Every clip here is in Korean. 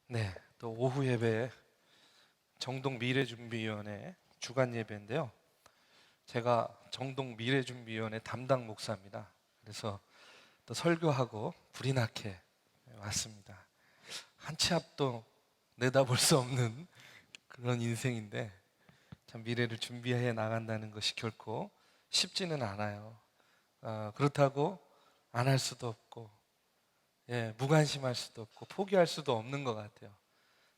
네, 또 오후 예배 정동 미래준비위원회 주간 예배인데요. 제가 정동 미래준비위원회 담당 목사입니다. 그래서 또 설교하고 불이 나게 왔습니다. 한 치 앞도 내다볼 수 없는 그런 인생인데 참 미래를 준비해 나간다는 것이 결코 쉽지는 않아요. 그렇다고 안 할 수도 없고, 무관심할 수도 없고 포기할 수도 없는 것 같아요.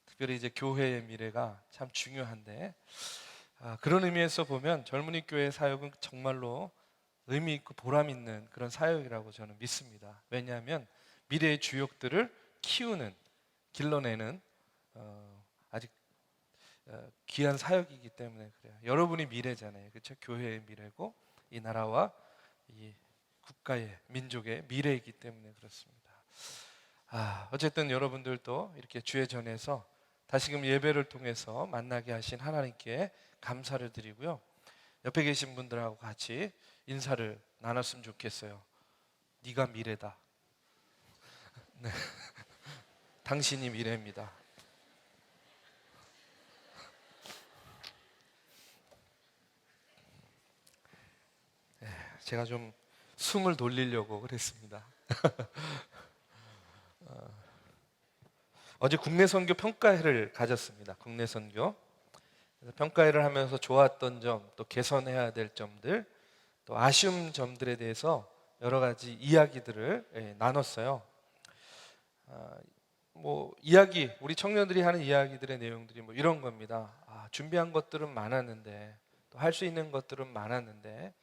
특별히 이제 교회의 미래가 참 중요한데, 그런 의미에서 보면 젊은이 교회 사역은 정말로 의미 있고 보람 있는 그런 사역이라고 저는 믿습니다. 왜냐하면 미래의 주역들을 키우는, 길러내는 아직 귀한 사역이기 때문에 그래요. 여러분이 미래잖아요, 그렇죠? 교회의 미래고 이 나라와 이 국가의 민족의 미래이기 때문에 그렇습니다. 어쨌든 여러분들도 이렇게 주의 전에서 다시금 예배를 통해서 만나게 하신 하나님께 감사를 드리고요. 옆에 계신 분들하고 같이 인사를 나눴으면 좋겠어요. 네가 미래다. 네. 당신이 미래입니다. 제가 좀 숨을 돌리려고 그랬습니다. 어제 국내 선교 평가회를 가졌습니다. 국내 선교. 그래서 평가회를 하면서 좋았던 점, 또 개선해야 될 점들, 또 아쉬운 점들에 대해서 여러 가지 이야기들을 나눴어요. 이야기, 우리 청년들이 하는 이야기들의 내용들이 뭐 이런 겁니다. 준비한 것들은 많았는데, 또 할 수 있는 것들은 많았는데,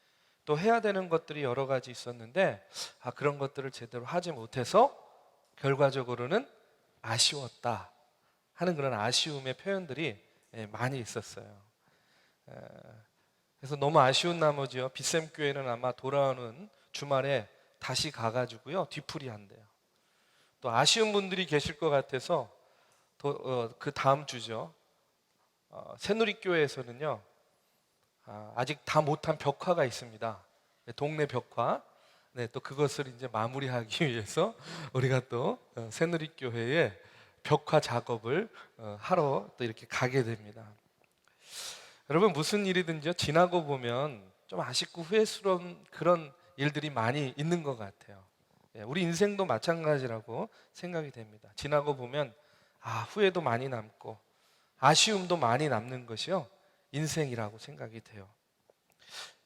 또 해야 되는 것들이 여러 가지 있었는데, 그런 것들을 제대로 하지 못해서 결과적으로는 아쉬웠다 하는 그런 아쉬움의 표현들이 많이 있었어요. 그래서 너무 아쉬운 나머지요, 빗샘 교회는 아마 돌아오는 주말에 다시 가가지고요 뒤풀이 한대요. 또 아쉬운 분들이 계실 것 같아서 그 다음 주죠, 새누리교회에서는요 아직 다 못한 벽화가 있습니다. 동네 벽화. 네, 또 그것을 이제 마무리하기 위해서 우리가 또 새누리교회에 벽화 작업을 하러 또 이렇게 가게 됩니다. 여러분, 무슨 일이든지요, 지나고 보면 좀 아쉽고 후회스러운 그런 일들이 많이 있는 것 같아요. 우리 인생도 마찬가지라고 생각이 됩니다. 지나고 보면 후회도 많이 남고 아쉬움도 많이 남는 것이요, 인생이라고 생각이 돼요.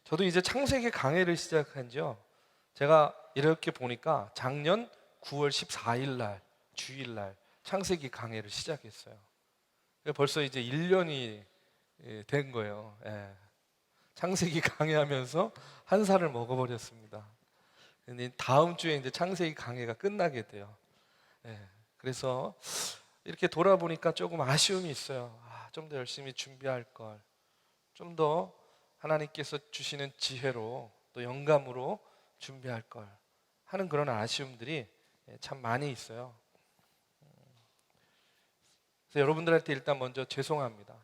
저도 이제 창세기 강해를 시작한 지요, 제가 이렇게 보니까 작년 9월 14일 날 주일 날 창세기 강해를 시작했어요. 벌써 이제 1년이 된 거예요. 창세기 강해하면서 한 살을 먹어버렸습니다. 근데 다음 주에 이제 창세기 강해가 끝나게 돼요. 그래서 이렇게 돌아보니까 조금 아쉬움이 있어요. 좀 더 열심히 준비할 걸, 좀 더 하나님께서 주시는 지혜로 또 영감으로 준비할 걸 하는 그런 아쉬움들이 참 많이 있어요. 그래서 여러분들한테 일단 먼저 죄송합니다.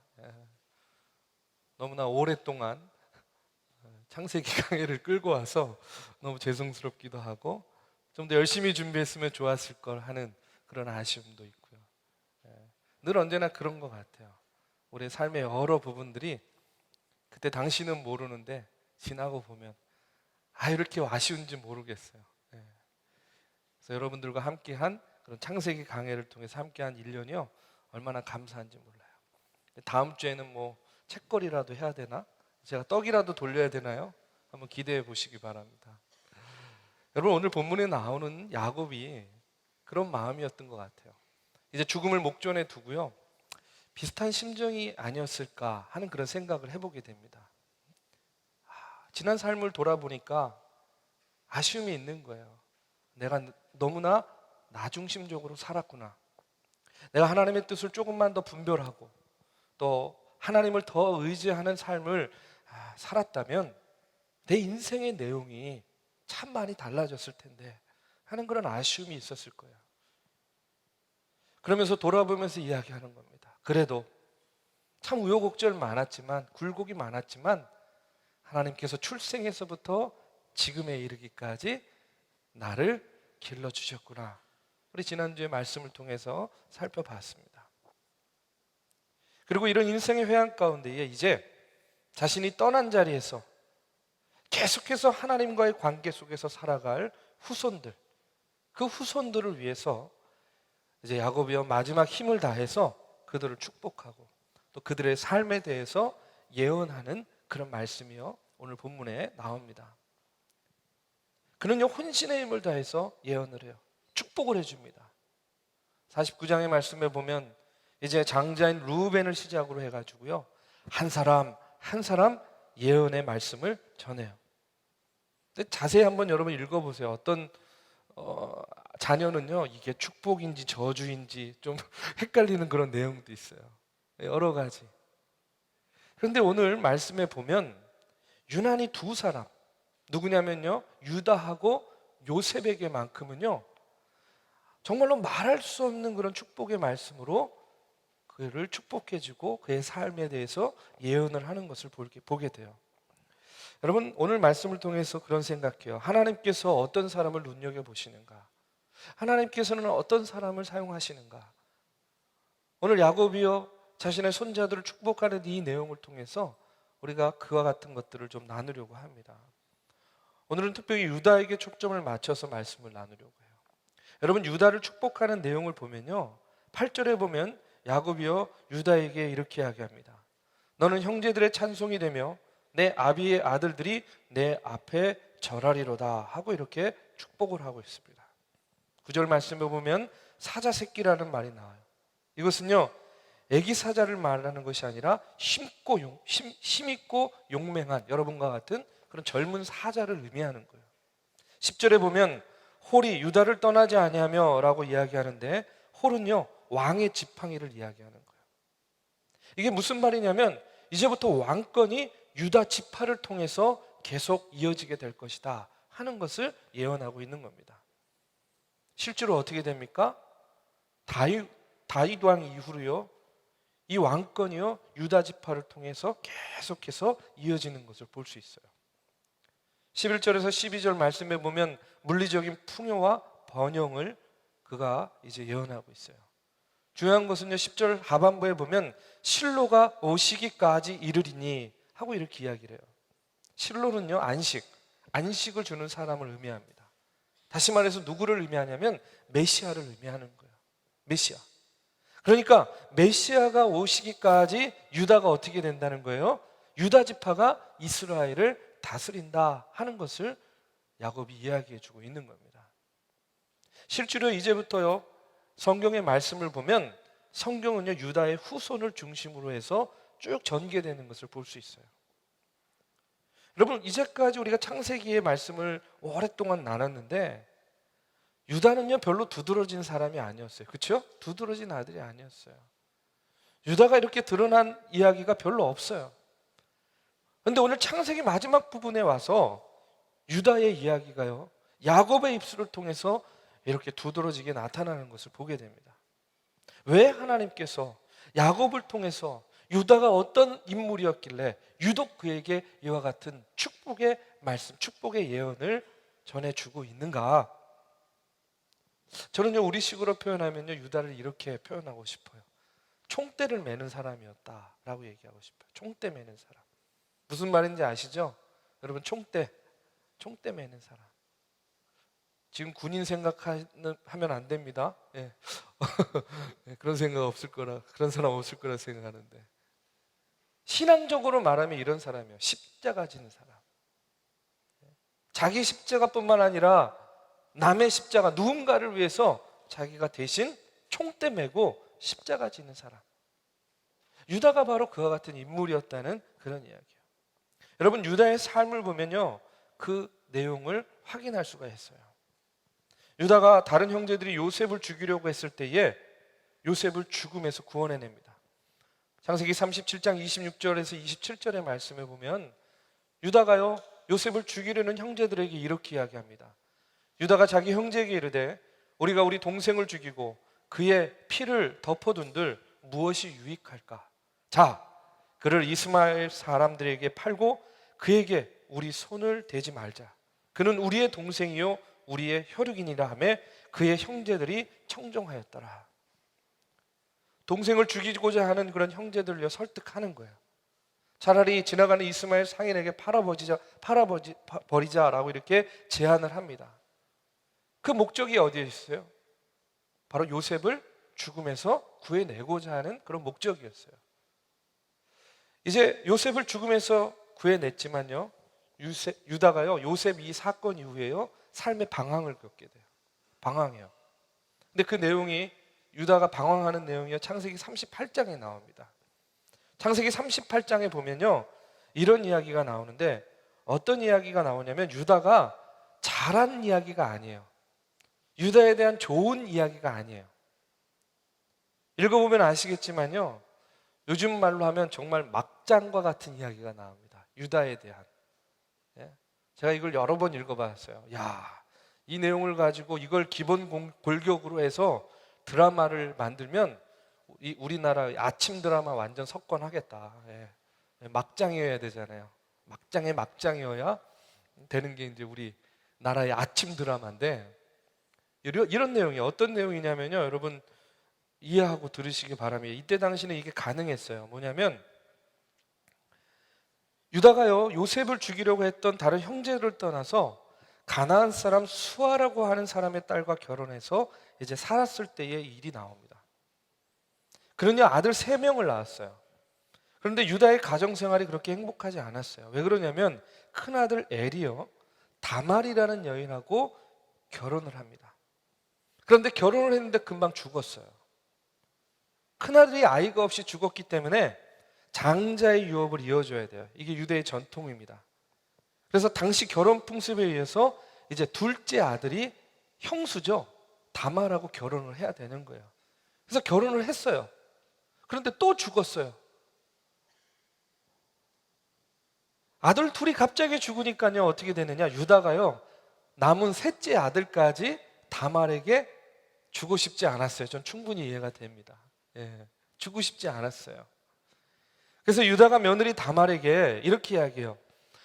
너무나 오랫동안 창세기 강해를 끌고 와서 너무 죄송스럽기도 하고, 좀 더 열심히 준비했으면 좋았을 걸 하는 그런 아쉬움도 있고요. 늘 언제나 그런 것 같아요. 우리의 삶의 여러 부분들이 그때 당시는 모르는데 지나고 보면 이렇게 아쉬운지 모르겠어요. 그래서 여러분들과 함께한 그런 창세기 강해를 통해서 함께한 1년이요 얼마나 감사한지 몰라요. 다음 주에는 뭐 책거리라도 해야 되나? 제가 떡이라도 돌려야 되나요? 한번 기대해 보시기 바랍니다. 여러분, 오늘 본문에 나오는 야곱이 그런 마음이었던 것 같아요. 이제 죽음을 목전에 두고요, 비슷한 심정이 아니었을까 하는 그런 생각을 해보게 됩니다. 지난 삶을 돌아보니까 아쉬움이 있는 거예요. 내가 너무나 나 중심적으로 살았구나. 내가 하나님의 뜻을 조금만 더 분별하고 또 하나님을 더 의지하는 삶을 살았다면 내 인생의 내용이 참 많이 달라졌을 텐데 하는 그런 아쉬움이 있었을 거예요. 그러면서 돌아보면서 이야기하는 겁니다. 그래도 참 우여곡절 많았지만, 굴곡이 많았지만 하나님께서 출생에서부터 지금에 이르기까지 나를 길러주셨구나. 우리 지난주에 말씀을 통해서 살펴봤습니다. 그리고 이런 인생의 회한 가운데에 이제 자신이 떠난 자리에서 계속해서 하나님과의 관계 속에서 살아갈 후손들, 그 후손들을 위해서 이제 야곱이여 마지막 힘을 다해서 그들을 축복하고 또 그들의 삶에 대해서 예언하는 그런 말씀이요 오늘 본문에 나옵니다. 그는요 혼신의 힘을 다해서 예언을 해요. 축복을 해줍니다. 49장의 말씀에 보면 이제 장자인 루벤을 시작으로 해가지고요 한 사람 한 사람 예언의 말씀을 전해요. 근데 자세히 한번 여러분 읽어보세요. 어떤 자녀는요 이게 축복인지 저주인지 좀 헷갈리는 그런 내용도 있어요. 여러 가지. 그런데 오늘 말씀에 보면 유난히 두 사람, 누구냐면요 유다하고 요셉에게만큼은요 정말로 말할 수 없는 그런 축복의 말씀으로 그를 축복해주고 그의 삶에 대해서 예언을 하는 것을 보게 돼요. 여러분 오늘 말씀을 통해서 그런 생각해요. 하나님께서 어떤 사람을 눈여겨보시는가? 하나님께서는 어떤 사람을 사용하시는가? 오늘 야곱이요 자신의 손자들을 축복하는 이 내용을 통해서 우리가 그와 같은 것들을 좀 나누려고 합니다. 오늘은 특별히 유다에게 초점을 맞춰서 말씀을 나누려고 해요. 여러분 유다를 축복하는 내용을 보면요 8절에 보면 야곱이요 유다에게 이렇게 이야기합니다. 너는 형제들의 찬송이 되며 내 아비의 아들들이 내 앞에 절하리로다 하고 이렇게 축복을 하고 있습니다. 9절 말씀에 보면 사자 새끼라는 말이 나와요. 이것은요 애기 사자를 말하는 것이 아니라 힘있고 용맹한 여러분과 같은 그런 젊은 사자를 의미하는 거예요. 10절에 보면 홀이 유다를 떠나지 아니하며 라고 이야기하는데 홀은요 왕의 지팡이를 이야기하는 거예요. 이게 무슨 말이냐면 이제부터 왕권이 유다 지파를 통해서 계속 이어지게 될 것이다 하는 것을 예언하고 있는 겁니다. 실제로 어떻게 됩니까? 다윗 왕 이후로요 이 왕권이요 유다 지파를 통해서 계속해서 이어지는 것을 볼 수 있어요. 11절에서 12절 말씀에 보면 물리적인 풍요와 번영을 그가 이제 예언하고 있어요. 중요한 것은요 10절 하반부에 보면 실로가 오시기까지 이르리니 하고 이렇게 이야기를 해요. 실로는요 안식을 주는 사람을 의미합니다. 다시 말해서 누구를 의미하냐면 메시아를 의미하는 거예요. 메시아. 그러니까 메시아가 오시기까지 유다가 어떻게 된다는 거예요? 유다 지파가 이스라엘을 다스린다 하는 것을 야곱이 이야기해 주고 있는 겁니다. 실제로 이제부터요 성경의 말씀을 보면 성경은요 유다의 후손을 중심으로 해서 쭉 전개되는 것을 볼 수 있어요. 여러분 이제까지 우리가 창세기의 말씀을 오랫동안 나눴는데 유다는요 별로 두드러진 사람이 아니었어요. 그렇죠? 두드러진 아들이 아니었어요. 유다가 이렇게 드러난 이야기가 별로 없어요. 그런데 오늘 창세기 마지막 부분에 와서 유다의 이야기가요 야곱의 입술을 통해서 이렇게 두드러지게 나타나는 것을 보게 됩니다. 왜 하나님께서 야곱을 통해서 유다가 어떤 인물이었길래 유독 그에게 이와 같은 축복의 말씀, 축복의 예언을 전해주고 있는가? 저는요 우리식으로 표현하면요 유다를 이렇게 표현하고 싶어요. 총대를 매는 사람이었다라고 얘기하고 싶어요. 총대 매는 사람. 무슨 말인지 아시죠? 여러분 총대 매는 사람. 지금 군인 생각하면 안 됩니다. 예. 그런 생각 없을 거라, 그런 사람 없을 거라 생각하는데 신앙적으로 말하면 이런 사람이에요. 십자가 지는 사람. 자기 십자가뿐만 아니라 남의 십자가, 누군가를 위해서 자기가 대신 총대 메고 십자가 지는 사람. 유다가 바로 그와 같은 인물이었다는 그런 이야기예요. 여러분 유다의 삶을 보면요 그 내용을 확인할 수가 있어요. 유다가 다른 형제들이 요셉을 죽이려고 했을 때에 요셉을 죽음에서 구원해냅니다. 창세기 37장 26절에서 27절의 말씀에 보면 유다가요 요셉을 죽이려는 형제들에게 이렇게 이야기합니다. 유다가 자기 형제에게 이르되 우리가 우리 동생을 죽이고 그의 피를 덮어둔들 무엇이 유익할까? 자, 그를 이스마엘 사람들에게 팔고 그에게 우리 손을 대지 말자. 그는 우리의 동생이요 우리의 혈육이니라 하매 그의 형제들이 청종하였더라. 동생을 죽이고자 하는 그런 형제들을 설득하는 거예요. 차라리 지나가는 이스마엘 상인에게 팔아버리자라고 이렇게 제안을 합니다. 그 목적이 어디에 있어요? 바로 요셉을 죽음에서 구해내고자 하는 그런 목적이었어요. 이제 요셉을 죽음에서 구해냈지만요, 유다가요, 요셉 이 사건 이후에요, 삶의 방황을 겪게 돼요. 방황해요. 근데 그 내용이, 유다가 방황하는 내용이요, 창세기 38장에 나옵니다. 창세기 38장에 보면요, 이런 이야기가 나오는데, 어떤 이야기가 나오냐면 유다가 잘한 이야기가 아니에요. 유다에 대한 좋은 이야기가 아니에요. 읽어보면 아시겠지만요, 요즘 말로 하면 정말 막장과 같은 이야기가 나옵니다. 유다에 대한. 제가 이걸 여러 번 읽어봤어요. 이 내용을 가지고 이걸 기본 골격으로 해서 드라마를 만들면 우리나라 아침 드라마 완전 석권하겠다. 막장이어야 되잖아요. 막장의 막장이어야 되는 게 이제 우리 나라의 아침 드라마인데, 이런 내용이 어떤 내용이냐면요, 여러분 이해하고 들으시기 바랍니다. 이때 당시는 이게 가능했어요. 뭐냐면 유다가요, 요셉을 죽이려고 했던 다른 형제를 떠나서 가나안 사람 수아라고 하는 사람의 딸과 결혼해서 이제 살았을 때의 일이 나옵니다. 그러니 아들 3명을 낳았어요. 그런데 유다의 가정생활이 그렇게 행복하지 않았어요. 왜 그러냐면 큰아들 엘이요, 다말이라는 여인하고 결혼을 합니다. 그런데 결혼을 했는데 금방 죽었어요. 큰아들이 아이가 없이 죽었기 때문에 장자의 유업을 이어줘야 돼요. 이게 유대의 전통입니다. 그래서 당시 결혼 풍습에 의해서 이제 둘째 아들이 형수죠, 다말하고 결혼을 해야 되는 거예요. 그래서 결혼을 했어요. 그런데 또 죽었어요. 아들 둘이 갑자기 죽으니까요, 어떻게 되느냐, 유다가요, 남은 셋째 아들까지 다말에게 주고 싶지 않았어요. 전 충분히 이해가 됩니다. 주고 싶지 않았어요. 그래서 유다가 며느리 다말에게 이렇게 이야기해요.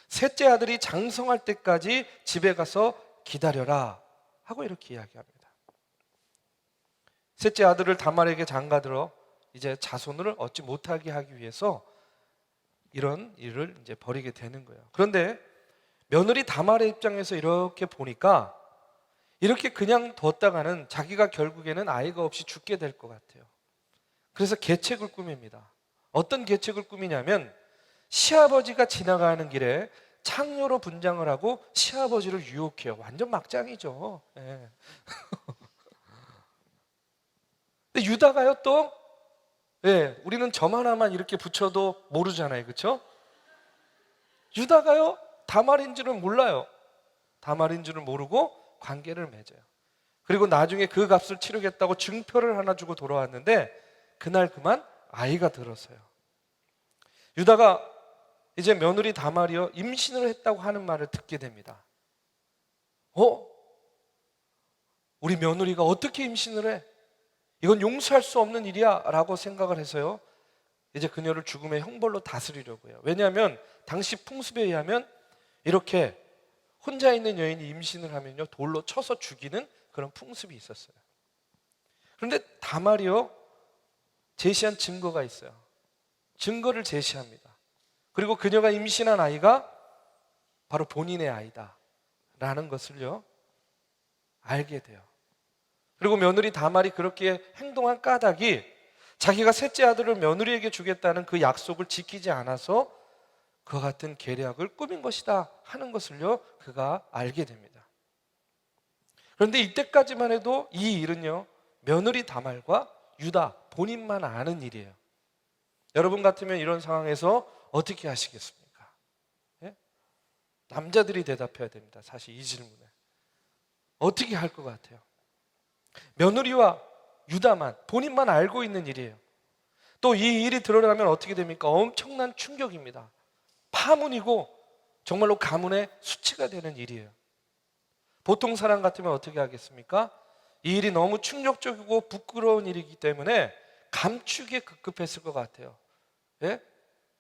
셋째 아들이 장성할 때까지 집에 가서 기다려라 하고 이렇게 이야기합니다. 셋째 아들을 다말에게 장가들어 이제 자손을 얻지 못하게 하기 위해서 이런 일을 이제 벌이게 되는 거예요. 그런데 며느리 다말의 입장에서 이렇게 보니까 이렇게 그냥 뒀다가는 자기가 결국에는 아이가 없이 죽게 될 것 같아요. 그래서 계책을 꾸밉니다. 어떤 계책을 꾸미냐면 시아버지가 지나가는 길에 창녀로 분장을 하고 시아버지를 유혹해요. 완전 막장이죠. 근데 유다가요 또, 우리는 점 하나만 이렇게 붙여도 모르잖아요, 그렇죠? 유다가요 다말인 줄은 몰라요. 다말인 줄은 모르고 관계를 맺어요. 그리고 나중에 그 값을 치르겠다고 증표를 하나 주고 돌아왔는데 그날 그만 아이가 들었어요. 유다가 이제 며느리 다말이요, 임신을 했다고 하는 말을 듣게 됩니다. 우리 며느리가 어떻게 임신을 해? 이건 용서할 수 없는 일이야 라고 생각을 해서요, 이제 그녀를 죽음의 형벌로 다스리려고 해요. 왜냐하면 당시 풍습에 의하면 이렇게 혼자 있는 여인이 임신을 하면요, 돌로 쳐서 죽이는 그런 풍습이 있었어요. 그런데 다말이요, 제시한 증거가 있어요. 증거를 제시합니다. 그리고 그녀가 임신한 아이가 바로 본인의 아이다 라는 것을요 알게 돼요. 그리고 며느리 다말이 그렇게 행동한 까닭이 자기가 셋째 아들을 며느리에게 주겠다는 그 약속을 지키지 않아서 그와 같은 계략을 꾸민 것이다 하는 것을요 그가 알게 됩니다. 그런데 이때까지만 해도 이 일은요 며느리 다말과 유다 본인만 아는 일이에요. 여러분 같으면 이런 상황에서 어떻게 하시겠습니까? 남자들이 대답해야 됩니다. 사실 이 질문에 어떻게 할 것 같아요? 며느리와 유다만, 본인만 알고 있는 일이에요. 또 이 일이 드러나면 어떻게 됩니까? 엄청난 충격입니다. 파문이고 정말로 가문의 수치가 되는 일이에요. 보통 사람 같으면 어떻게 하겠습니까? 이 일이 너무 충격적이고 부끄러운 일이기 때문에 감추기에 급급했을 것 같아요.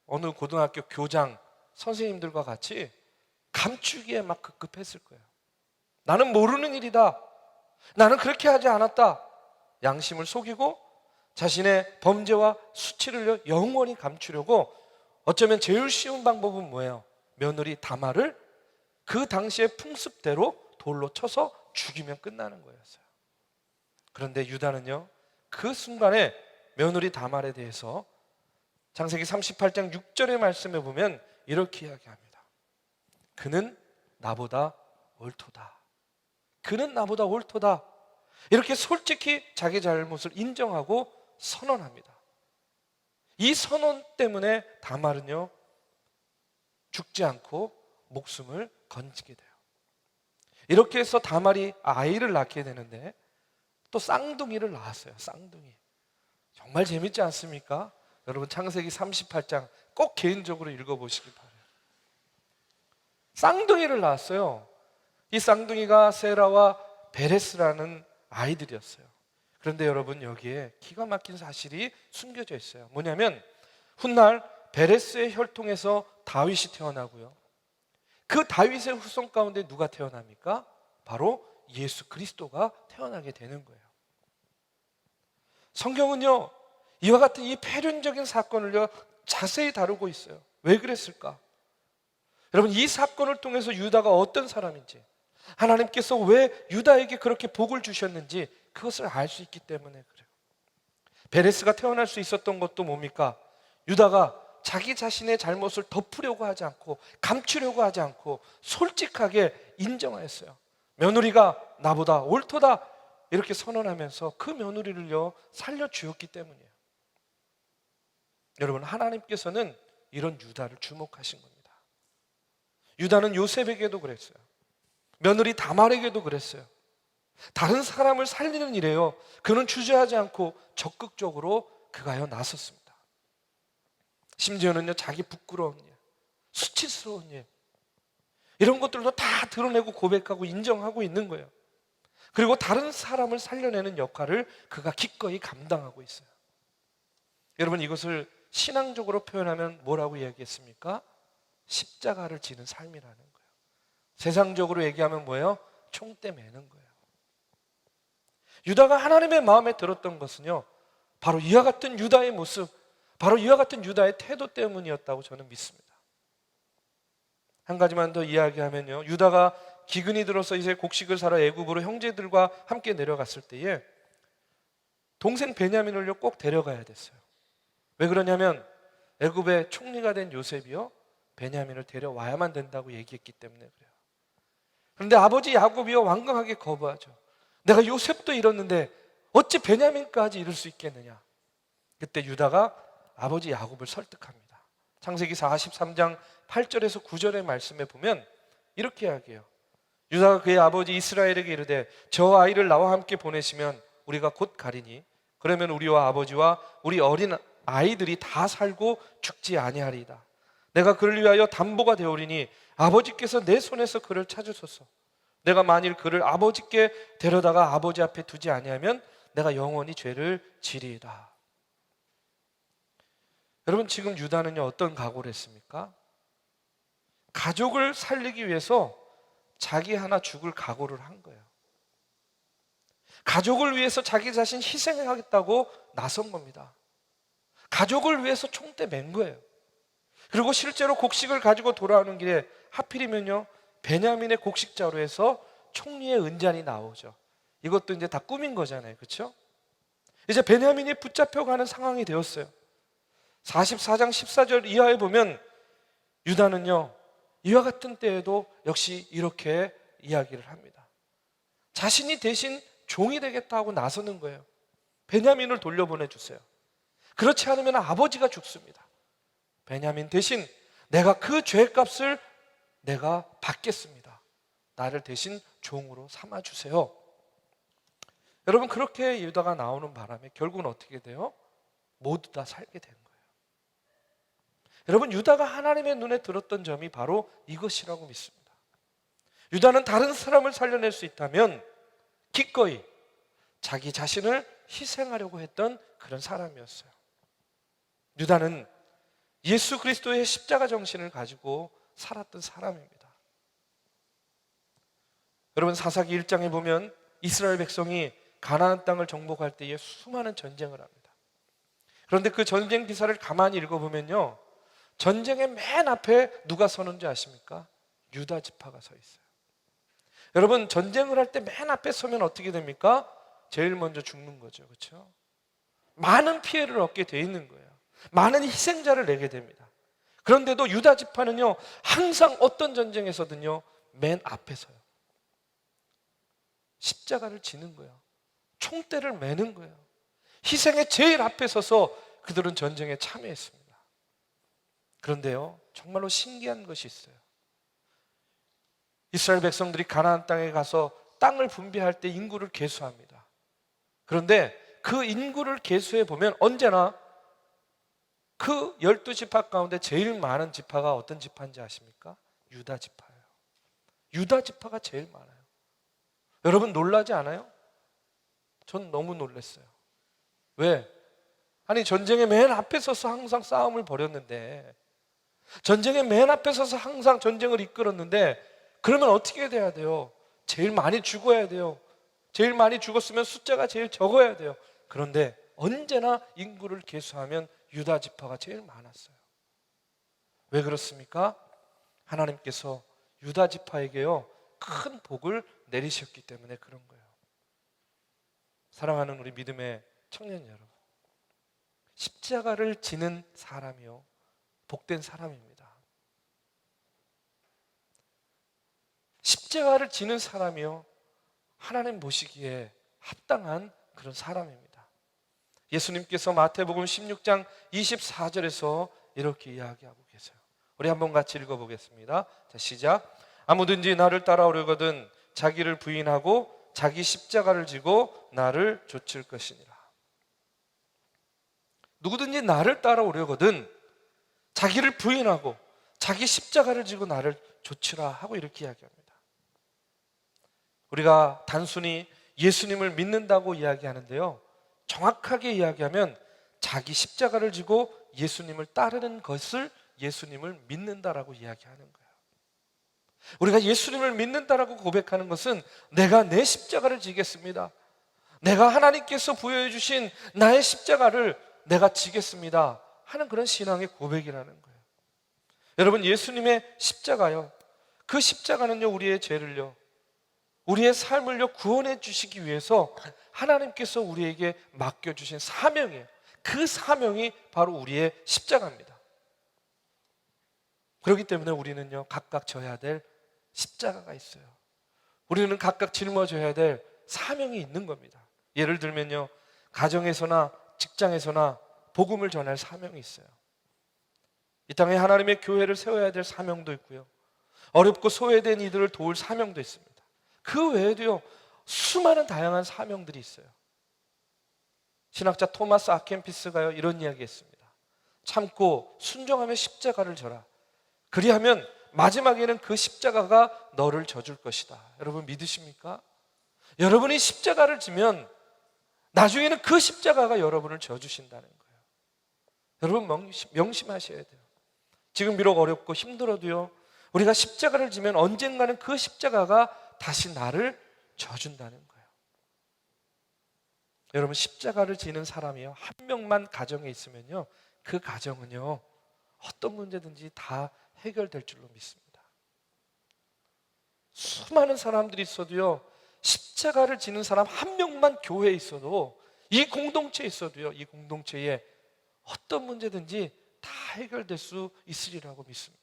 어느 고등학교 교장 선생님들과 같이 감추기에 막 급급했을 거예요. 나는 모르는 일이다. 나는 그렇게 하지 않았다. 양심을 속이고 자신의 범죄와 수치를 영원히 감추려고 어쩌면 제일 쉬운 방법은 뭐예요? 며느리 다말을 그 당시의 풍습대로 돌로 쳐서 죽이면 끝나는 거였어요. 그런데 유다는요, 그 순간에 며느리 다말에 대해서 창세기 38장 6절의 말씀에 보면 이렇게 이야기합니다. 그는 나보다 옳도다. 그는 나보다 옳도다. 이렇게 솔직히 자기 잘못을 인정하고 선언합니다. 이 선언 때문에 다말은요, 죽지 않고 목숨을 건지게 돼요. 이렇게 해서 다말이 아이를 낳게 되는데 또 쌍둥이를 낳았어요. 쌍둥이. 정말 재밌지 않습니까? 여러분 창세기 38장 꼭 개인적으로 읽어보시기 바라요. 쌍둥이를 낳았어요. 이 쌍둥이가 세라와 베레스라는 아이들이었어요. 그런데 여러분 여기에 기가 막힌 사실이 숨겨져 있어요. 뭐냐면 훗날 베레스의 혈통에서 다윗이 태어나고요. 그 다윗의 후손 가운데 누가 태어납니까? 바로 예수 그리스도가 태어나게 되는 거예요. 성경은요, 이와 같은 이 폐륜적인 사건을요 자세히 다루고 있어요. 왜 그랬을까? 여러분, 이 사건을 통해서 유다가 어떤 사람인지, 하나님께서 왜 유다에게 그렇게 복을 주셨는지 그것을 알 수 있기 때문에 그래요. 베레스가 태어날 수 있었던 것도 뭡니까? 유다가 자기 자신의 잘못을 덮으려고 하지 않고 감추려고 하지 않고 솔직하게 인정하였어요. 며느리가 나보다 옳도다 이렇게 선언하면서 그 며느리를요 살려주었기 때문이에요. 여러분, 하나님께서는 이런 유다를 주목하신 겁니다. 유다는 요셉에게도 그랬어요. 며느리 다말에게도 그랬어요. 다른 사람을 살리는 일에요 그는 주저하지 않고 적극적으로 그가요 나섰습니다. 심지어는요 자기 부끄러운 일, 수치스러운 일, 이런 것들도 다 드러내고 고백하고 인정하고 있는 거예요. 그리고 다른 사람을 살려내는 역할을 그가 기꺼이 감당하고 있어요. 여러분, 이것을 신앙적으로 표현하면 뭐라고 이야기했습니까? 십자가를 지는 삶이라는 거예요. 세상적으로 얘기하면 뭐예요? 총대 매는 거예요. 유다가 하나님의 마음에 들었던 것은요 바로 이와 같은 유다의 모습, 바로 이와 같은 유다의 태도 때문이었다고 저는 믿습니다. 한 가지만 더 이야기하면요, 유다가 기근이 들어서 이제 곡식을 사러 애굽으로 형제들과 함께 내려갔을 때에 동생 베냐민을요 꼭 데려가야 됐어요. 왜 그러냐면 애굽의 총리가 된 요셉이요 베냐민을 데려와야만 된다고 얘기했기 때문에 그래요. 그런데 아버지 야곱이요 완강하게 거부하죠. 내가 요셉도 잃었는데 어찌 베냐민까지 잃을 수 있겠느냐. 그때 유다가 아버지 야곱을 설득합니다. 창세기 43장 8절에서 9절의 말씀에 보면 이렇게 이야기해요. 유다가 그의 아버지 이스라엘에게 이르되 저 아이를 나와 함께 보내시면 우리가 곧 가리니 그러면 우리와 아버지와 우리 어린 아이들이 다 살고 죽지 아니하리이다. 내가 그를 위하여 담보가 되오리니 아버지께서 내 손에서 그를 찾으소서. 내가 만일 그를 아버지께 데려다가 아버지 앞에 두지 아니하면 내가 영원히 죄를 지리이다. 여러분, 지금 유다는요 어떤 각오를 했습니까? 가족을 살리기 위해서 자기 하나 죽을 각오를 한 거예요. 가족을 위해서 자기 자신 희생하겠다고 나선 겁니다. 가족을 위해서 총대 맨 거예요. 그리고 실제로 곡식을 가지고 돌아오는 길에 하필이면요 베냐민의 곡식자로 해서 총리의 은잔이 나오죠. 이것도 이제 다 꾸민 거잖아요, 그렇죠? 이제 베냐민이 붙잡혀가는 상황이 되었어요. 44장 14절 이하에 보면 유다는요 이와 같은 때에도 역시 이렇게 이야기를 합니다. 자신이 대신 종이 되겠다고 나서는 거예요. 베냐민을 돌려보내주세요. 그렇지 않으면 아버지가 죽습니다. 베냐민 대신 내가 그 죄값을 내가 받겠습니다. 나를 대신 종으로 삼아주세요. 여러분, 그렇게 유다가 나오는 바람에 결국은 어떻게 돼요? 모두 다 살게 된 거예요. 여러분, 유다가 하나님의 눈에 들었던 점이 바로 이것이라고 믿습니다. 유다는 다른 사람을 살려낼 수 있다면 기꺼이 자기 자신을 희생하려고 했던 그런 사람이었어요. 유다는 예수 그리스도의 십자가 정신을 가지고 살았던 사람입니다. 여러분, 사사기 1장에 보면 이스라엘 백성이 가나안 땅을 정복할 때에 수많은 전쟁을 합니다. 그런데 그 전쟁 기사를 가만히 읽어보면요, 전쟁의 맨 앞에 누가 서는지 아십니까? 유다 지파가 서 있어요. 여러분, 전쟁을 할 때 맨 앞에 서면 어떻게 됩니까? 제일 먼저 죽는 거죠. 그렇죠? 많은 피해를 얻게 돼 있는 거예요. 많은 희생자를 내게 됩니다. 그런데도 유다 지파는요, 항상 어떤 전쟁에서든요 맨 앞에 서요. 십자가를 지는 거예요. 총대를 매는 거예요. 희생의 제일 앞에 서서 그들은 전쟁에 참여했습니다. 그런데요, 정말로 신기한 것이 있어요. 이스라엘 백성들이 가나안 땅에 가서 땅을 분배할 때 인구를 계수합니다. 그런데 그 인구를 계수해 보면 언제나 그 12지파 가운데 제일 많은 지파가 어떤 지파인지 아십니까? 유다 지파예요. 유다 지파가 제일 많아요. 여러분 놀라지 않아요? 전 너무 놀랐어요. 왜? 아니, 전쟁의 맨 앞에 서서 항상 싸움을 벌였는데, 전쟁의 맨 앞에 서서 항상 전쟁을 이끌었는데, 그러면 어떻게 돼야 돼요? 제일 많이 죽어야 돼요. 제일 많이 죽었으면 숫자가 제일 적어야 돼요. 그런데 언제나 인구를 계수하면 유다 지파가 제일 많았어요. 왜 그렇습니까? 하나님께서 유다 지파에게요 큰 복을 내리셨기 때문에 그런 거예요. 사랑하는 우리 믿음의 청년 여러분, 십자가를 지는 사람이요 복된 사람입니다. 십자가를 지는 사람이요 하나님 보시기에 합당한 그런 사람입니다. 예수님께서 마태복음 16장 24절에서 이렇게 이야기하고 계세요. 우리 한번 같이 읽어보겠습니다. 자, 시작. 아무든지 나를 따라오려거든 자기를 부인하고 자기 십자가를 지고 나를 좇을 것이니라. 누구든지 나를 따라오려거든 자기를 부인하고 자기 십자가를 지고 나를 좇으라 하고 이렇게 이야기합니다. 우리가 단순히 예수님을 믿는다고 이야기하는데요, 정확하게 이야기하면 자기 십자가를 지고 예수님을 따르는 것을 예수님을 믿는다라고 이야기하는 거예요. 우리가 예수님을 믿는다라고 고백하는 것은 내가 내 십자가를 지겠습니다, 내가 하나님께서 부여해 주신 나의 십자가를 내가 지겠습니다 하는 그런 신앙의 고백이라는 거예요. 여러분, 예수님의 십자가요, 그 십자가는요 우리의 죄를요, 우리의 삶을요 구원해 주시기 위해서 하나님께서 우리에게 맡겨주신 사명이에요. 그 사명이 바로 우리의 십자가입니다. 그렇기 때문에 우리는요 각각 져야 될 십자가가 있어요. 우리는 각각 짊어져야 될 사명이 있는 겁니다. 예를 들면요, 가정에서나 직장에서나 복음을 전할 사명이 있어요. 이 땅에 하나님의 교회를 세워야 될 사명도 있고요, 어렵고 소외된 이들을 도울 사명도 있습니다. 그 외에도요 수많은 다양한 사명들이 있어요. 신학자 토마스 아켄피스가요 이런 이야기 했습니다. 참고 순종하며 십자가를 져라. 그리하면 마지막에는 그 십자가가 너를 져줄 것이다. 여러분 믿으십니까? 여러분이 십자가를 지면 나중에는 그 십자가가 여러분을 져주신다는 거예요. 여러분 명심하셔야 돼요. 지금 비록 어렵고 힘들어도요 우리가 십자가를 지면 언젠가는 그 십자가가 다시 나를 져준다는 거예요. 여러분, 십자가를 지는 사람이요 한 명만 가정에 있으면요 그 가정은요 어떤 문제든지 다 해결될 줄로 믿습니다. 수많은 사람들이 있어도요 십자가를 지는 사람 한 명만 교회에 있어도, 이 공동체에 있어도요 이 공동체에 어떤 문제든지 다 해결될 수 있으리라고 믿습니다.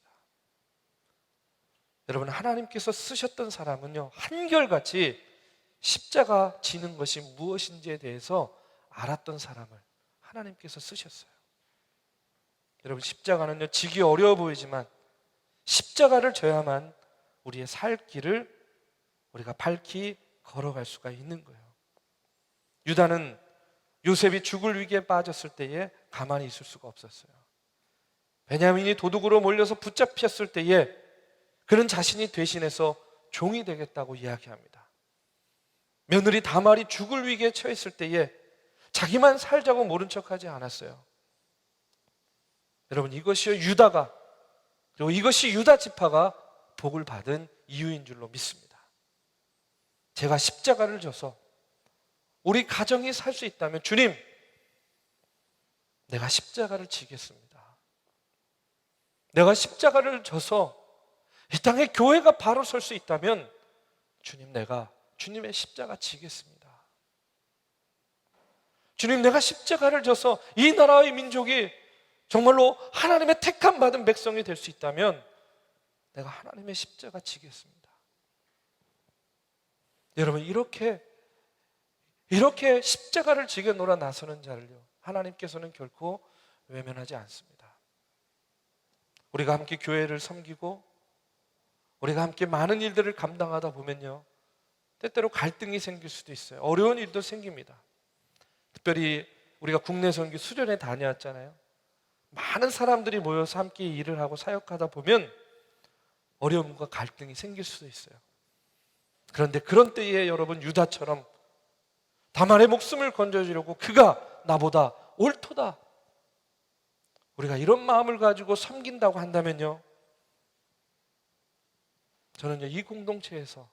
여러분, 하나님께서 쓰셨던 사람은요 한결같이 십자가 지는 것이 무엇인지에 대해서 알았던 사람을 하나님께서 쓰셨어요. 여러분, 십자가는요 지기 어려워 보이지만 십자가를 져야만 우리의 살 길을 우리가 밝히 걸어갈 수가 있는 거예요. 유다는 요셉이 죽을 위기에 빠졌을 때에 가만히 있을 수가 없었어요. 베냐민이 도둑으로 몰려서 붙잡혔을 때에 그는 자신이 대신해서 종이 되겠다고 이야기합니다. 며느리 다말이 죽을 위기에 처했을 때에 자기만 살자고 모른 척하지 않았어요. 여러분, 이것이요 유다가, 그리고 이것이 유다 지파가 복을 받은 이유인 줄로 믿습니다. 제가 십자가를 져서 우리 가정이 살 수 있다면 주님, 내가 십자가를 지겠습니다. 내가 십자가를 져서 이 땅에 교회가 바로 설 수 있다면 주님, 내가 주님의 십자가 지겠습니다. 주님, 내가 십자가를 져서 이 나라의 민족이 정말로 하나님의 택함 받은 백성이 될 수 있다면 내가 하나님의 십자가 지겠습니다. 여러분, 이렇게 십자가를 지게노라 나서는 자를요, 하나님께서는 결코 외면하지 않습니다. 우리가 함께 교회를 섬기고 우리가 함께 많은 일들을 감당하다 보면요, 때때로 갈등이 생길 수도 있어요. 어려운 일도 생깁니다. 특별히 우리가 국내 선교 수련회 다녀왔잖아요. 많은 사람들이 모여서 함께 일을 하고 사역하다 보면 어려움과 갈등이 생길 수도 있어요. 그런데 그런 때에 여러분, 유다처럼 다말의 목숨을 건져주려고 그가 나보다 옳도다, 우리가 이런 마음을 가지고 섬긴다고 한다면요, 저는요, 이 공동체에서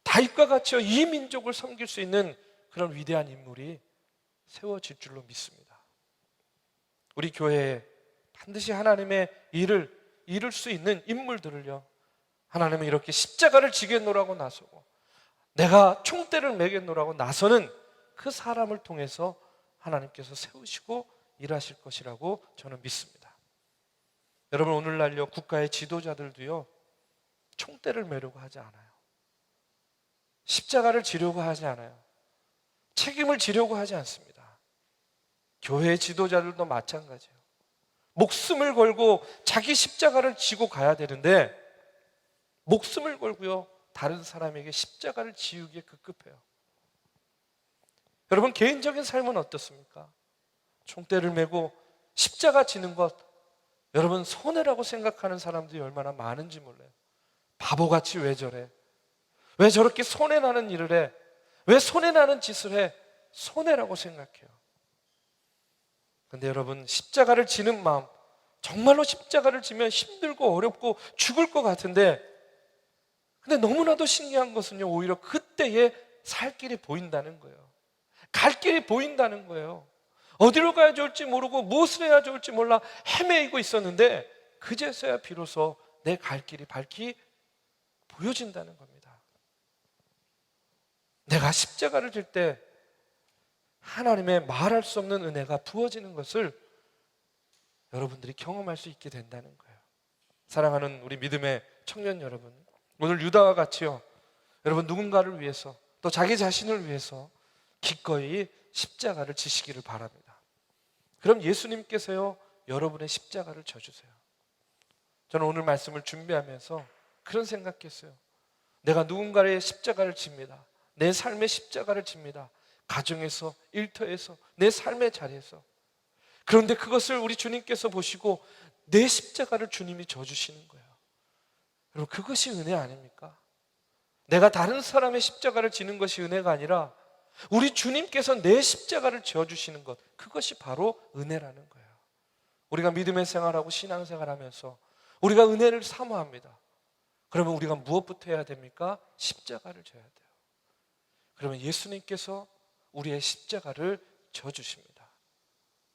다윗과 같이 이 민족을 섬길 수 있는 그런 위대한 인물이 세워질 줄로 믿습니다. 우리 교회에 반드시 하나님의 일을 이룰 수 있는 인물들을요, 하나님은 이렇게 십자가를 지겠노라고 나서고 내가 총대를 매겠노라고 나서는 그 사람을 통해서 하나님께서 세우시고 일하실 것이라고 저는 믿습니다. 여러분, 오늘날요, 국가의 지도자들도요, 총대를 매려고 하지 않아요. 십자가를 지려고 하지 않아요. 책임을 지려고 하지 않습니다. 교회의 지도자들도 마찬가지예요. 목숨을 걸고 자기 십자가를 지고 가야 되는데 목숨을 걸고요, 다른 사람에게 십자가를 지우기에 급급해요. 여러분, 개인적인 삶은 어떻습니까? 총대를 메고 십자가 지는 것, 여러분, 손해라고 생각하는 사람들이 얼마나 많은지 몰라요. 바보같이 왜 저래? 왜 저렇게 손해나는 일을 해? 왜 손해나는 짓을 해? 손해라고 생각해요. 근데 여러분, 십자가를 지는 마음, 정말로 십자가를 지면 힘들고 어렵고 죽을 것 같은데, 근데 너무나도 신기한 것은요, 오히려 그때에 살 길이 보인다는 거예요. 갈 길이 보인다는 거예요. 어디로 가야 좋을지 모르고 무엇을 해야 좋을지 몰라 헤매이고 있었는데 그제서야 비로소 내 갈 길이 밝히 보여진다는 겁니다. 내가 십자가를 질 때 하나님의 말할 수 없는 은혜가 부어지는 것을 여러분들이 경험할 수 있게 된다는 거예요. 사랑하는 우리 믿음의 청년 여러분, 오늘 유다와 같이요, 여러분, 누군가를 위해서 또 자기 자신을 위해서 기꺼이 십자가를 지시기를 바랍니다. 그럼 예수님께서요, 여러분의 십자가를 져주세요. 저는 오늘 말씀을 준비하면서 그런 생각했어요. 내가 누군가의 십자가를 집니다. 내 삶의 십자가를 집니다. 가정에서, 일터에서, 내 삶의 자리에서. 그런데 그것을 우리 주님께서 보시고 내 십자가를 주님이 져주시는 거예요. 여러분, 그것이 은혜 아닙니까? 내가 다른 사람의 십자가를 지는 것이 은혜가 아니라 우리 주님께서 내 십자가를 지어주시는 것, 그것이 바로 은혜라는 거예요. 우리가 믿음의 생활하고 신앙생활하면서 우리가 은혜를 사모합니다. 그러면 우리가 무엇부터 해야 됩니까? 십자가를 져야 돼요. 그러면 예수님께서 우리의 십자가를 져주십니다.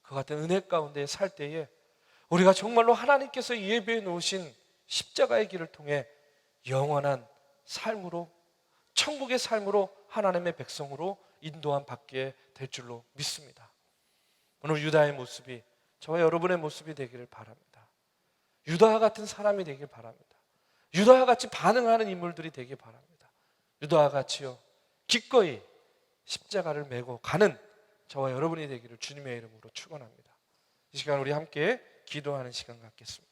그 같은 은혜 가운데 살 때에 우리가 정말로 하나님께서 예비해 놓으신 십자가의 길을 통해 영원한 삶으로, 천국의 삶으로, 하나님의 백성으로 인도함 받게 될 줄로 믿습니다. 오늘 유다의 모습이 저와 여러분의 모습이 되기를 바랍니다. 유다와 같은 사람이 되길 바랍니다. 유다와 같이 반응하는 인물들이 되길 바랍니다. 유다와 같이요, 기꺼이 십자가를 메고 가는 저와 여러분이 되기를 주님의 이름으로 축원합니다. 이 시간 우리 함께 기도하는 시간 갖겠습니다.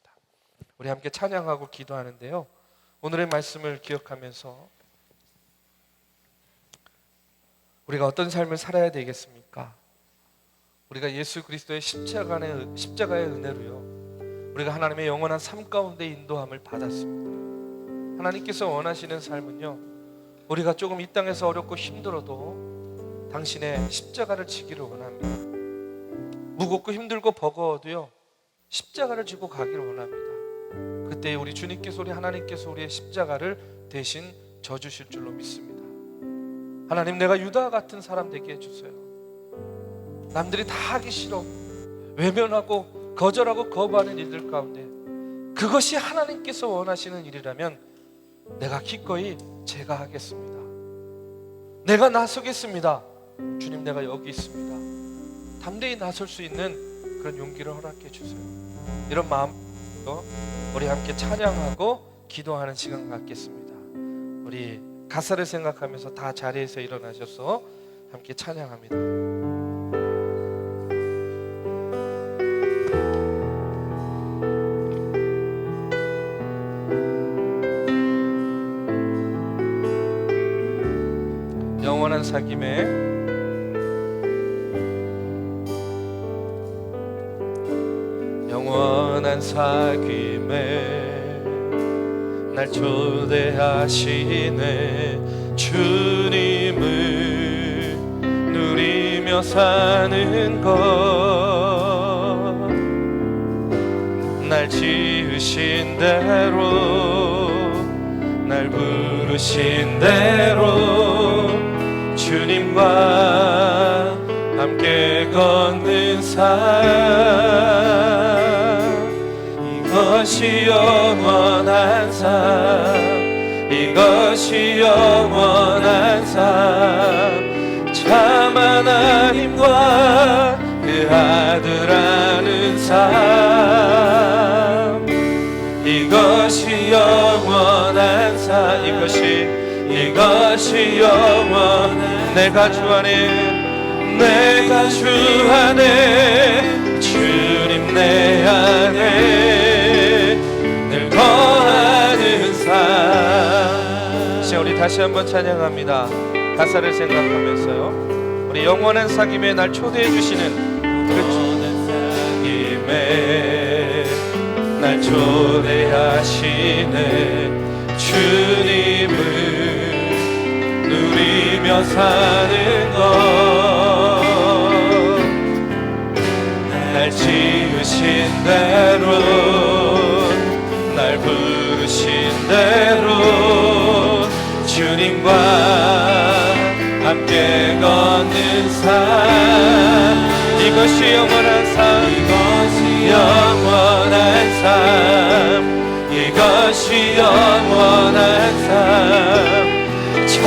우리 함께 찬양하고 기도하는데요, 오늘의 말씀을 기억하면서 우리가 어떤 삶을 살아야 되겠습니까? 우리가 예수 그리스도의 십자가의 은혜로요, 우리가 하나님의 영원한 삶 가운데 인도함을 받았습니다. 하나님께서 원하시는 삶은요, 우리가 조금 이 땅에서 어렵고 힘들어도 당신의 십자가를 지기를 원합니다. 무겁고 힘들고 버거워도요, 십자가를 지고 가기를 원합니다. 그때 우리 주님께서, 우리 하나님께서 우리의 십자가를 대신 져주실 줄로 믿습니다. 하나님, 내가 유다 같은 사람 되게 해주세요. 남들이 다 하기 싫어 외면하고 거절하고 거부하는 일들 가운데 그것이 하나님께서 원하시는 일이라면 내가 기꺼이 제가 하겠습니다. 내가 나서겠습니다. 주님, 내가 여기 있습니다. 담대히 나설 수 있는 그런 용기를 허락해 주세요. 이런 마음으로 우리 함께 찬양하고 기도하는 시간 갖겠습니다. 우리 가사를 생각하면서 다 자리에서 일어나셔서 함께 찬양합니다. 영원한 사귐에 영원한 사귐에 날 초대하시네. 주님을 누리며 사는 것, 날 지으신 대로 날 부르신 대로 주님과 함께 걷는 삶, 이것이 영원한 삶, 이것이 영원한 삶, 참 하나님과 그 아들 아는 삶, 이것이 영원한 삶, 이것이 영원한, 내가 주 안에, 내가 주 안에, 주님 내 안에 늘 거하는 삶. 이제 우리 다시 한번 찬양합니다. 가사를 생각하면서요. 우리 영원한 사귐에 날 초대해 주시는 그 사귐에 날 초대하시네. 주님을 누리며 사는 것, 날 지으신 대로 날 부르신 대로 주님과 함께 걷는 삶, 이것이 영원한 삶, 이것이 영원한 삶, 이것이 영원한 삶, 참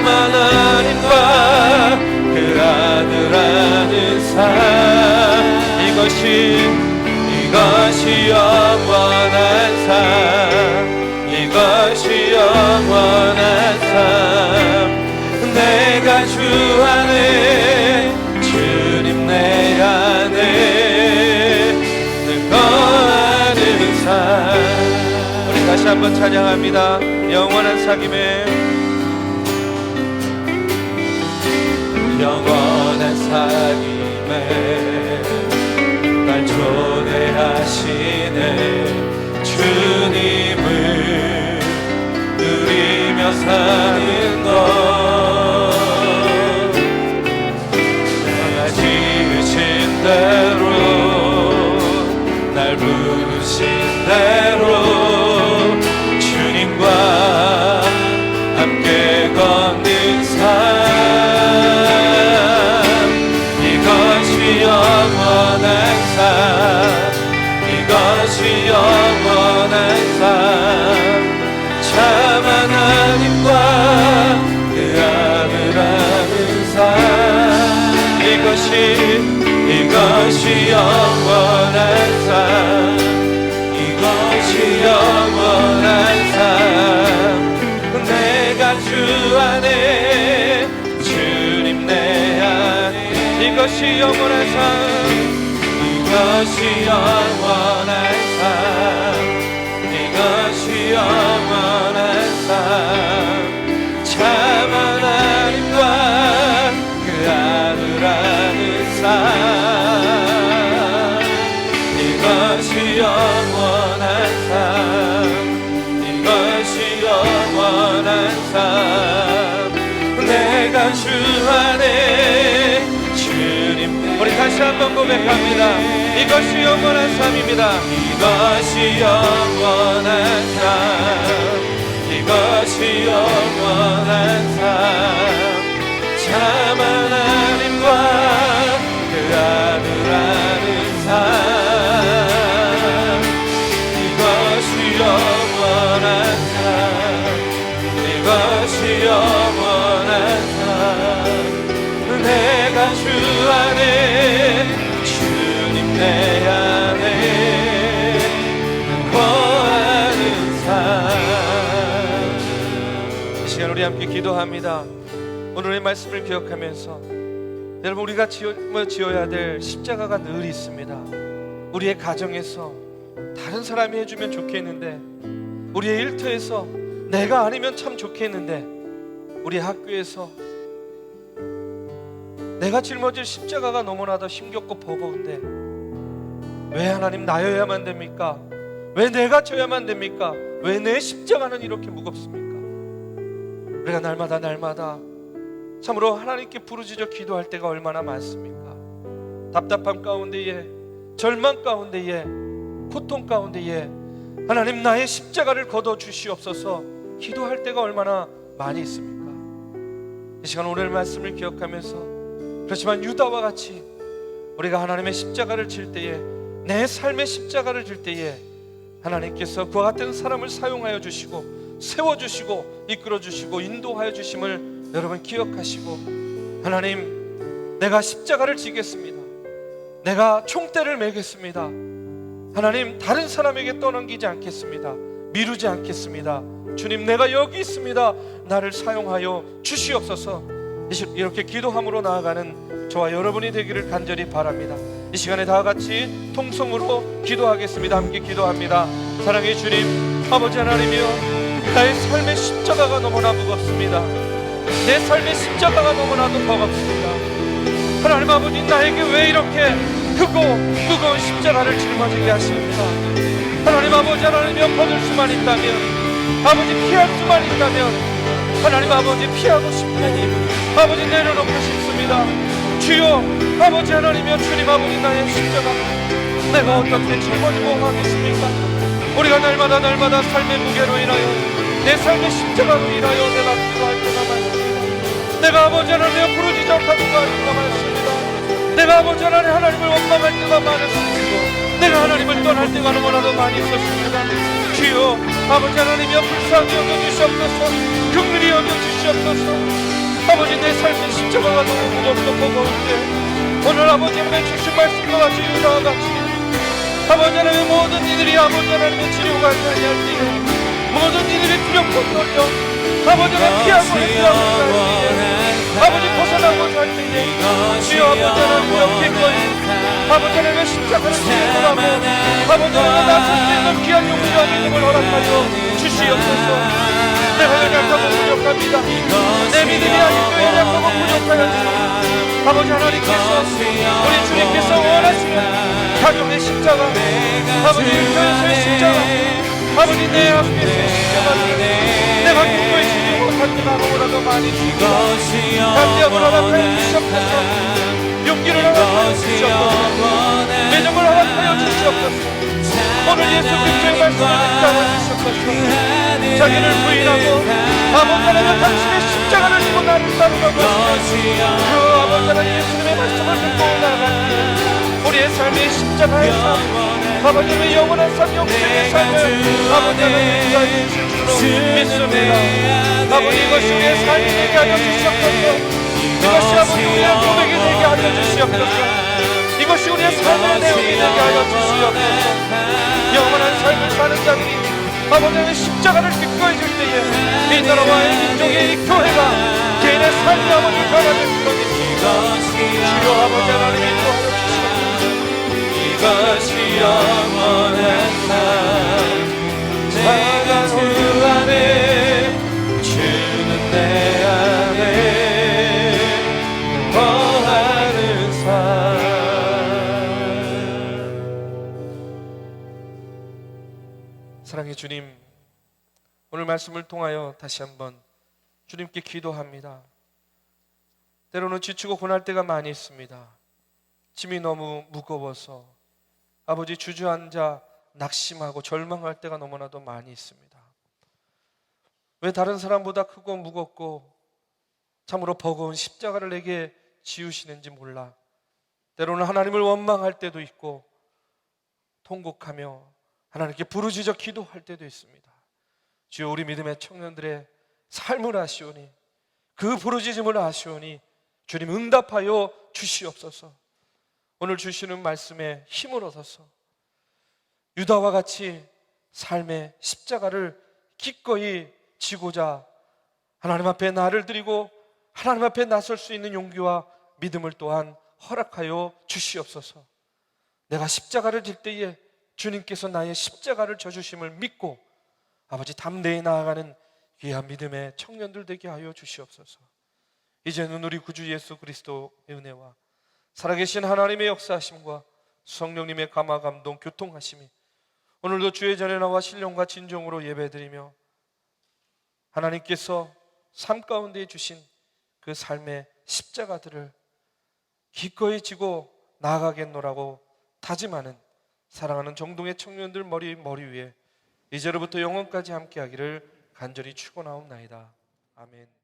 하나님과 그 아들 아는 삶, 이것이 영원한 삶, 이것이 영원한 삶, 내가 주 안에, 주님 내 안에 늘 거하는 삶. 우리 다시 한번 찬양합니다. 영원한 사귐에, 영원한 사귐에 날 초대하시네. 주님을 누리며 사는 것, 날 지으신 대로 날 부르신 대로 주님과 함께 걷는 삶, 이것이 영원한 삶, 이것이 영원한 삶, 참 하나님과 그 아들 아는 삶, 이것이 영원한 삶, 이것이 영원한 삶, 내가 주 안에, 주님 내 안에, 이것이 영원한 삶, 이것이 영원한 삶, 이것이 영원한 삶, 참 하나님과 그 아들 아는 삶, 이것이 영원한 삶, 이것이 영원한 삶, 내가 주 안에, 주님. 우리 다시 한번 고백합니다. 이것이 영원한 삶입니다. 이것이 영원한 삶, 이것이 영원한 삶, 참 하나님과 그 아들 아는 삶, 이것이 영원한 삶, 이것이 영원한 삶. 내가 주 안에, 주님 내 안에 거하는 삶. 이 시간 우리 함께 기도합니다. 오늘의 말씀을 기억하면서 여러분, 우리가 지어야 될 십자가가 늘 있습니다. 우리의 가정에서 다른 사람이 해주면 좋겠는데, 우리의 일터에서 내가 아니면 참 좋겠는데, 우리의 학교에서 내가 짊어질 십자가가 너무나도 힘겹고 버거운데 왜 하나님 나여야만 됩니까? 왜 내가 져야만 됩니까? 왜 내 십자가는 이렇게 무겁습니까? 우리가 날마다 참으로 하나님께 부르짖어 기도할 때가 얼마나 많습니까? 답답함 가운데에, 절망 가운데에, 고통 가운데에 하나님 나의 십자가를 걷어 주시옵소서 기도할 때가 얼마나 많이 있습니까? 이 시간 오늘 말씀을 기억하면서, 그렇지만 유다와 같이 우리가 하나님의 십자가를 질 때에, 내 삶의 십자가를 질 때에 하나님께서 그와 같은 사람을 사용하여 주시고 세워주시고 이끌어주시고 인도하여 주심을 여러분 기억하시고, 하나님 내가 십자가를 지겠습니다. 내가 총대를 매겠습니다. 하나님 다른 사람에게 떠넘기지 않겠습니다. 미루지 않겠습니다. 주님 내가 여기 있습니다. 나를 사용하여 주시옵소서. 이렇게 기도함으로 나아가는 저와 여러분이 되기를 간절히 바랍니다. 이 시간에 다 같이 통성으로 기도하겠습니다. 함께 기도합니다. 사랑의 주님, 아버지 하나님이여, 나의 삶의 십자가가 너무나 무겁습니다. 내 삶의 십자가가 너무나도 버겁습니다. 하나님 아버지, 나에게 왜 이렇게 크고 무거운 십자가를 짊어지게 하십니까? 하나님 아버지 하나님이여, 벗을 수만 있다면, 아버지 피할 수만 있다면 하나님 아버지 피하고 싶고 아버지 내려놓고 싶습니다. 주여 아버지 하나님이여, 주님 아버지 나의 십자가 내가 어떻게 짊어지고 가겠습니까? 우리가 날마다 삶의 무게로 인하여, 내 삶의 십자가로 인하여 내가 기도할 때가 많습니다. 내가 아버지 하나님이여 부르짖어 기도할 때가 많습니다. 내가 아버지 하나님을 원망할 때가 많았습니다. 내가 하나님을 떠날 때가 너무나도 많이 있었습니다. 주여 아버지 하나님이여, 불쌍히 여겨주시옵소서, 긍휼히 여겨주시옵소서. 아버지 내 삶의 십자가가 너무 무겁고 버거운데, 오늘 아버지 하나님의 주신 말씀과 같이 유다와 같이 아버지 하나님의 모든 이들이 아버지 하나님의 치료가 아니할 때에, 모든 이들이 두렵고 떨려 아버지 하나님 피하고 해피하고 할 때에, 아버지 벗어나고자 할 때에, 주여 아버지 하나님이여 기꺼이 아버지 하나님의 십자가를 지으라고 아버지 하나님의 나설 수 있는 귀한 용기와 믿음을 허락하여 주시옵소서. 내가 연약하고 부족합니다. 내 믿음이 아직도 연약하고 부족하였습니다. 아버지 하나님께서, 우리 주님께서 원하시는 가정의 십자가, 아버지 일터에서의 십자가, 아버지 내 앞에서의 십자가를 내가 기꺼이 지지 못할 때가 너무나도 많이 있습니다. 감격을 허락하여 주시옵소서, 용기를 허락하여 주시옵소서, 매정을 허락하여 주시옵소서. 오늘 예수 그리스도의 말씀을 따라 주시옵소서. 자기를 부인하고 아버지 하나님 당신의 십자가를 지고 나를 따르라고 그 아버지 하나님 예수님의 말씀을 듣고 나아가는 우리의 삶의 십자가의 삶, 아버지 하나님의 영원한 삶, 영생의 삶을 아버지 하나님 인도해 주실 줄로 믿습니다. 아버지 이것이 우리의 삶이 되게 하여 주시옵소서. 이것이 아버지 우리의 고백이 되게 하여 주시옵소서. 이것이 우리의 삶의 내용이 되게 하여 주시옵소서. 영원한 삶을 사는 자들이 아버지 하나님의 십자가를 기꺼이 줄 때에 이 나라와 이 민족의 이 교회가 개인의 삶이 아버지 변화될 수 있습니다. 주여 아버지 하나님 인도하여 주시옵소서. 이것이 영원한 삶, 내가 주 안에, 주는 내 안에 거하는 삶. 사랑의 주님, 오늘 말씀을 통하여 다시 한번 주님께 기도합니다. 때로는 지치고 고날 때가 많이 있습니다. 짐이 너무 무거워서 아버지 주저앉아 낙심하고 절망할 때가 너무나도 많이 있습니다. 왜 다른 사람보다 크고 무겁고 참으로 버거운 십자가를 내게 지우시는지 몰라. 때로는 하나님을 원망할 때도 있고 통곡하며 하나님께 부르짖어 기도할 때도 있습니다. 주여, 우리 믿음의 청년들의 삶을 아시오니, 그 부르짖음을 아시오니 주님 응답하여 주시옵소서. 오늘 주시는 말씀에 힘을 얻어서 유다와 같이 삶의 십자가를 기꺼이 지고자 하나님 앞에 나를 드리고 하나님 앞에 나설 수 있는 용기와 믿음을 또한 허락하여 주시옵소서. 내가 십자가를 질 때에 주님께서 나의 십자가를 져주심을 믿고 아버지 담대히 나아가는 귀한 믿음의 청년들 되게 하여 주시옵소서. 이제는 우리 구주 예수 그리스도의 은혜와 살아계신 하나님의 역사하심과 성령님의 감화 감동 교통하심이 오늘도 주의 전에 나와 신령과 진정으로 예배드리며 하나님께서 삶 가운데 주신 그 삶의 십자가들을 기꺼이 지고 나아가겠노라고 다짐하는 사랑하는 정동의 청년들 머리 위에 이제로부터 영원까지 함께하기를 간절히 축원하옵나이다. 아멘.